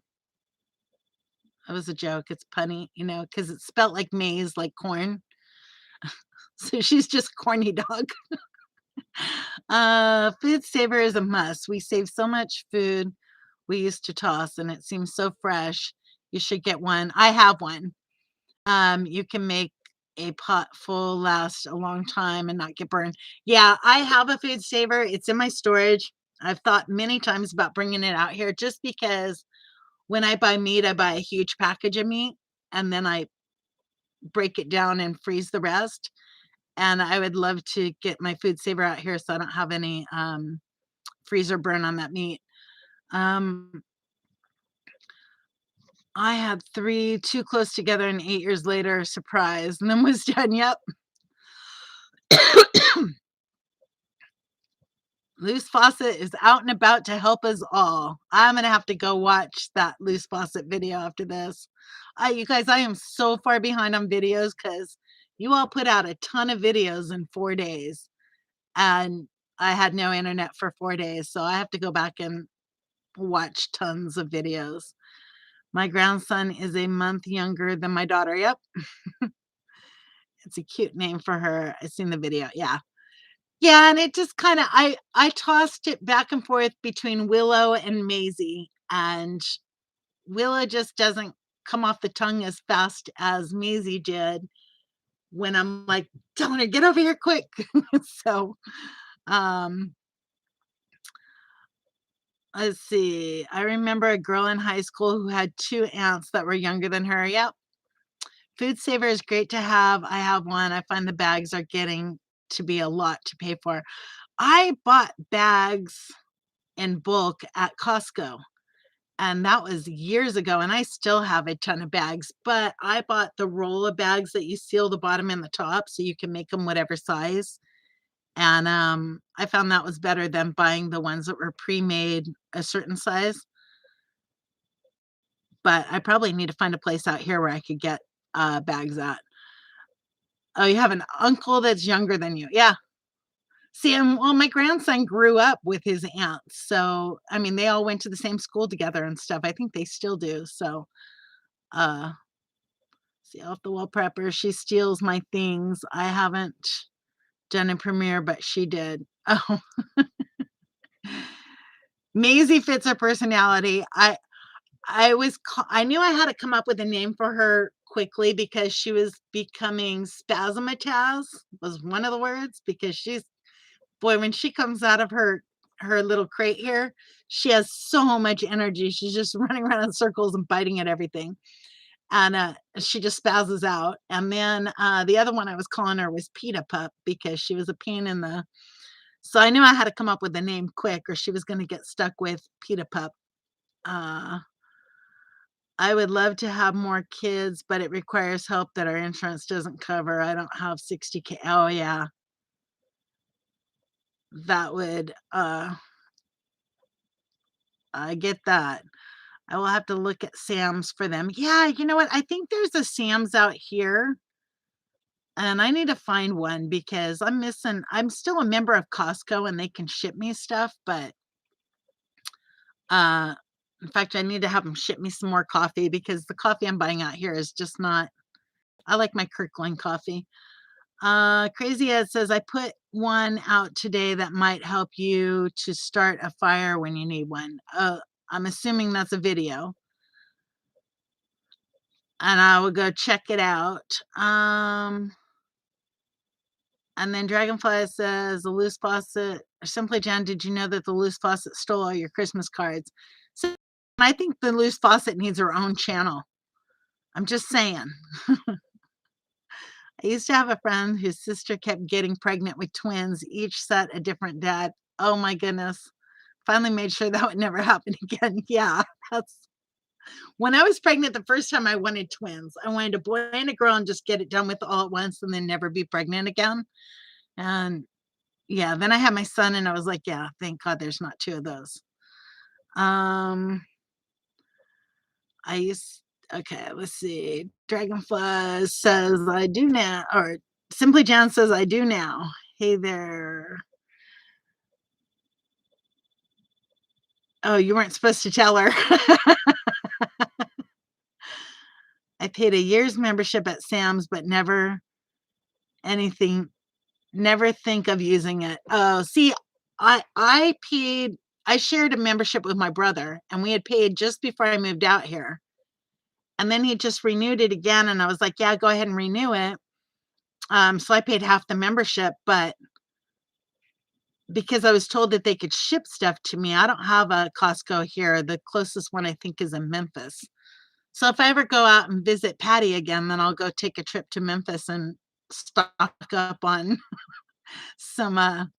That was a joke. It's punny, because it's spelled like maize, like corn. So she's just corny dog. Food saver is a must. We save so much food we used to toss, and it seems so fresh. You should get one. I have one. You can make a pot full last a long time and not get burned. Yeah, I have a food saver. It's in my storage. I've thought many times about bringing it out here just because when I buy meat, I buy a huge package of meat and then I break it down and freeze the rest. And I would love to get my food saver out here so I don't have any freezer burn on that meat. Um, I had 3 too close together, and 8 years later, surprise, and then was done. Yep. Loose Faucet is out and about to help us all. I'm gonna have to go watch that Loose Faucet video after this. You guys, I am so far behind on videos because you all put out a ton of videos in 4 days, and I had no internet for 4 days, so I have to go back and watch tons of videos. My grandson is a month younger than my daughter. Yep. It's a cute name for her. I seen the video. Yeah. Yeah, and it just kinda I tossed it back and forth between Willow and Maisie, and Willow just doesn't come off the tongue as fast as Maisie did when I'm like, "Telling her, get over here quick." So, um, let's see. I remember a girl in high school who had 2 aunts that were younger than her. Yep. Food saver is great to have. I have one. I find the bags are getting to be a lot to pay for. I bought bags in bulk at Costco, and that was years ago, and I still have a ton of bags, but I bought the roll of bags that you seal the bottom and the top so you can make them whatever size, and, I found that was better than buying the ones that were pre-made a certain size, but I probably need to find a place out here where I could get, bags at. Oh, you have an uncle that's younger than you. Yeah. See, and well, my grandson grew up with his aunts, so, I mean, they all went to the same school together and stuff. I think they still do, so, uh, see, off the wall prepper, she steals my things. I haven't done a premiere, but she did. Oh, Maisie fits her personality. I knew I had to come up with a name for her quickly because she was becoming spasmataz was one of the words because she's boy, when she comes out of her little crate here, she has so much energy. She's just running around in circles and biting at everything. And, she just spazzes out. And then, the other one I was calling her was Pita Pup because she was a pain in the so I knew I had to come up with a name quick or she was gonna get stuck with Pita Pup. Uh, I would love to have more kids, but it requires help that our insurance doesn't cover. I don't have 60K. Oh, yeah. That would, I get that. I will have to look at Sam's for them. Yeah, you know what? I think there's a Sam's out here, and I need to find one because I'm still a member of Costco and they can ship me stuff, but uh in fact, I need to have them ship me some more coffee because the coffee I'm buying out here is just not. I like my Kirkland coffee. Crazy Ed says, I put one out today that might help you to start a fire when you need one. I'm assuming that's a video, and I will go check it out. And then Dragonfly says, the loose faucet, or Simply Jen, did you know that the loose faucet stole all your Christmas cards? So I think the loose faucet needs her own channel. I'm just saying. I used to have a friend whose sister kept getting pregnant with twins, each set a different dad. Oh my goodness. Finally made sure that would never happen again. Yeah, that's when I was pregnant the first time I wanted twins. I wanted a boy and a girl and just get it done with all at once and then never be pregnant again. And yeah, then I had my son and I was like, yeah, thank God there's not two of those. I used Okay, let's see. Dragonfly says I do now, or Simply Jan says I do now. Hey there. Oh, you weren't supposed to tell her. I paid a year's membership at Sam's, but anything, never think of using it. Oh, see, I shared a membership with my brother, and we had paid just before I moved out here. And then he just renewed it again, and I was like, "Yeah, go ahead and renew it." So I paid half the membership, but because I was told that they could ship stuff to me, I don't have a Costco here. The closest one I think is in Memphis. So if I ever go out and visit Patty again, then I'll go take a trip to Memphis and stock up on some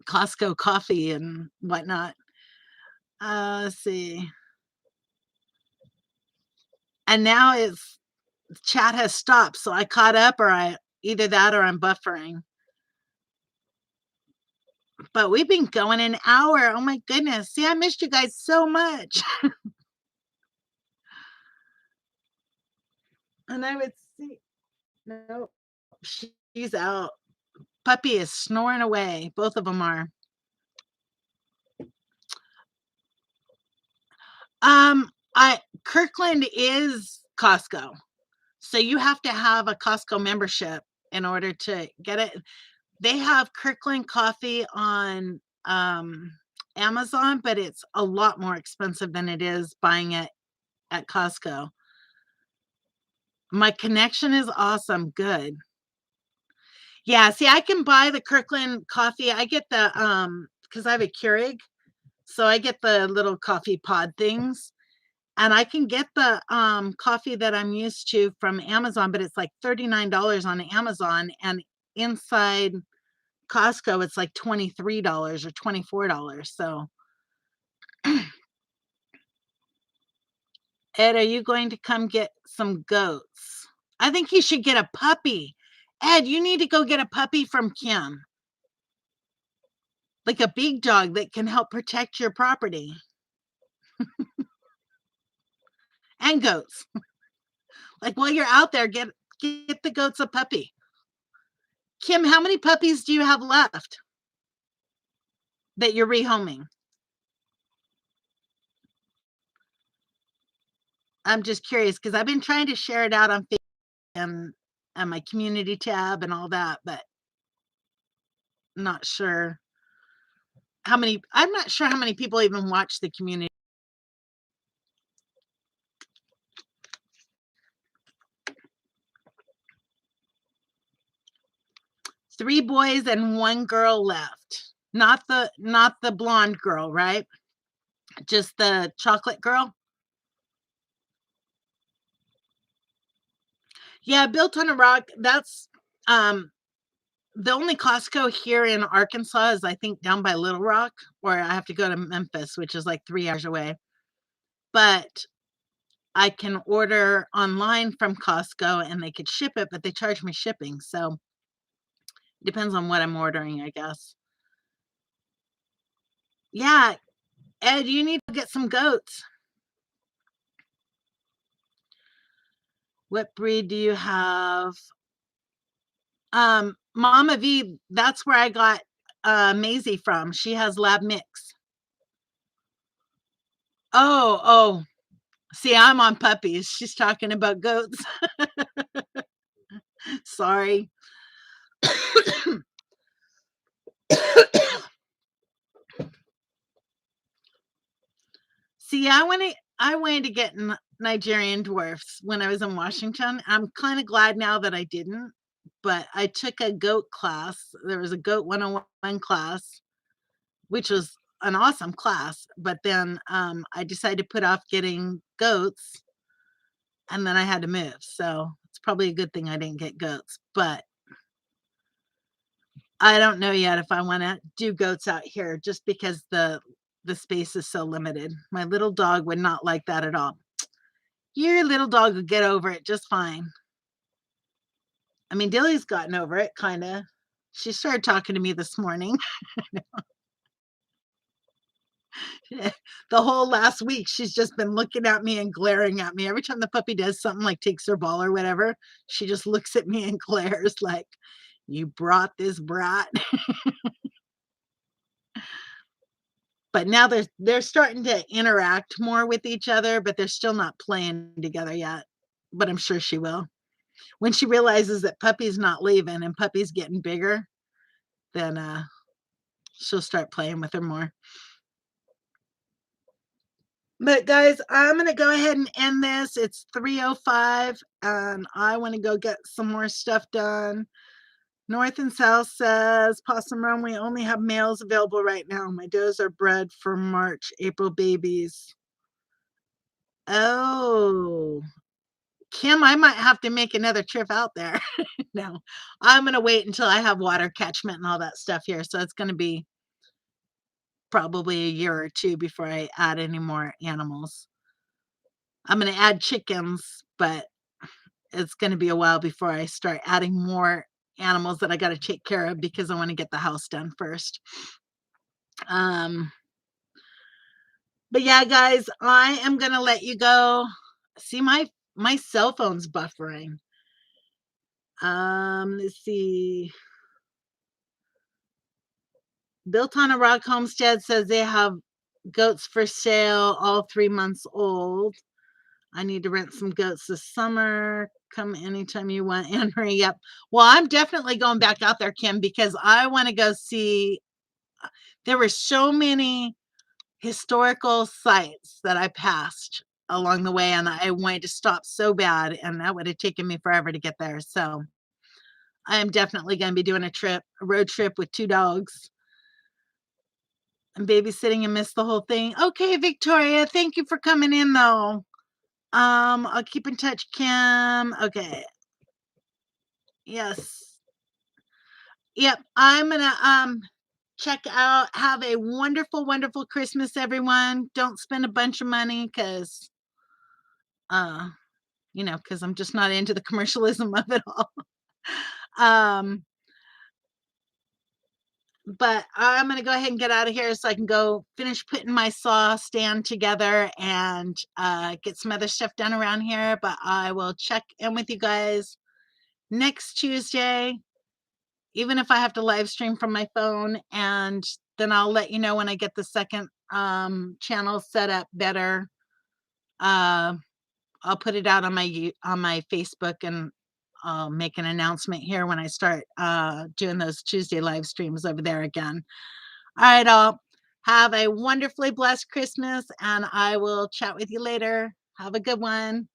Costco coffee and whatnot. Let's see. And now it's chat has stopped, so I caught up, or I either that or I'm buffering. But we've been going an hour. Oh my goodness. See, I missed you guys so much. And I would see, no, she's out. Puppy is snoring away. Both of them are. I Kirkland is Costco. So you have to have a Costco membership in order to get it. They have Kirkland coffee on Amazon, but it's a lot more expensive than it is buying it at Costco. My connection is awesome. Good. Yeah, see, I can buy the Kirkland coffee. I get the because I have a Keurig, so I get the little coffee pod things. And I can get the coffee that I'm used to from Amazon, but it's like $39 on Amazon, and inside Costco, it's like $23 or $24. So, Ed, are you going to come get some goats? I think you should get a puppy. Ed, you need to go get a puppy from Kim, like a big dog that can help protect your property and goats. Like while you're out there, get the goats a puppy. Kim, how many puppies do you have left that you're rehoming? I'm just curious because I've been trying to share it out on Facebook and my community tab and all that, but not sure I'm not sure how many people even watch the community. Three boys and one girl left. Not the blonde girl, right? Just the chocolate girl. Yeah, built on a rock. That's the only Costco here in Arkansas is I think down by Little Rock, or I have to go to Memphis, which is like 3 hours away. But I can order online from Costco and they could ship it, but they charge me shipping. So depends on what I'm ordering, I guess. Yeah, Ed, you need to get some goats. What breed do you have? Mama V, that's where I got Maisie from. She has lab mix. Oh. See, I'm on puppies. She's talking about goats. Sorry. See, I wanted to get Nigerian dwarfs when I was in Washington. I'm kind of glad now that I didn't, but I took a goat class. There was a goat 101 class, which was an awesome class, but then I decided to put off getting goats and then I had to move. So it's probably a good thing I didn't get goats, but I don't know yet if I want to do goats out here just because the space is so limited. My little dog would not like that at all. Your little dog will get over it just fine. I mean, Dilly's gotten over it, kind of. She started talking to me this morning. The whole last week, she's just been looking at me and glaring at me. Every time the puppy does something like takes her ball or whatever, she just looks at me and glares like, you brought this brat. But now they're starting to interact more with each other, but they're still not playing together yet. But I'm sure she will. When she realizes that Puppy's not leaving and Puppy's getting bigger, then she'll start playing with her more. But guys, I'm going to go ahead and end this. It's 3:05 and I want to go get some more stuff done. North and South says, Possum Run, we only have males available right now. My does are bred for March, April babies. Oh, Kim, I might have to make another trip out there. No, I'm going to wait until I have water catchment and all that stuff here. So it's going to be probably a year or two before I add any more animals. I'm going to add chickens, but it's going to be a while before I start adding more animals that I got to take care of because I want to get the house done first. But yeah, guys, I am going to let you go. See, my cell phone's buffering. Let's see. Built on a Rock Homestead says they have goats for sale, all 3 months old. I need to rent some goats this summer. Come anytime you want, Henry. Yep. Well, I'm definitely going back out there, Kim, because I want to go see. There were so many historical sites that I passed along the way, and I wanted to stop so bad, and that would have taken me forever to get there. So I am definitely going to be doing a road trip with 2 dogs. I'm babysitting and missed the whole thing. Okay, Victoria, thank you for coming in though. I'll keep in touch, Kim. Okay. Yes. Yep. I'm gonna check out. Have a wonderful, wonderful Christmas, everyone. Don't spend a bunch of money because uh, because I'm just not into the commercialism of it all. um, but I'm gonna go ahead and get out of here so I can go finish putting my saw stand together and get some other stuff done around here. But I will check in with you guys next Tuesday, even if I have to live stream from my phone, and then I'll let you know when I get the second channel set up better. I'll put it out on my Facebook, and I'll make an announcement here when I start doing those Tuesday live streams over there again. All right, all. Have a wonderfully blessed Christmas, and I will chat with you later. Have a good one.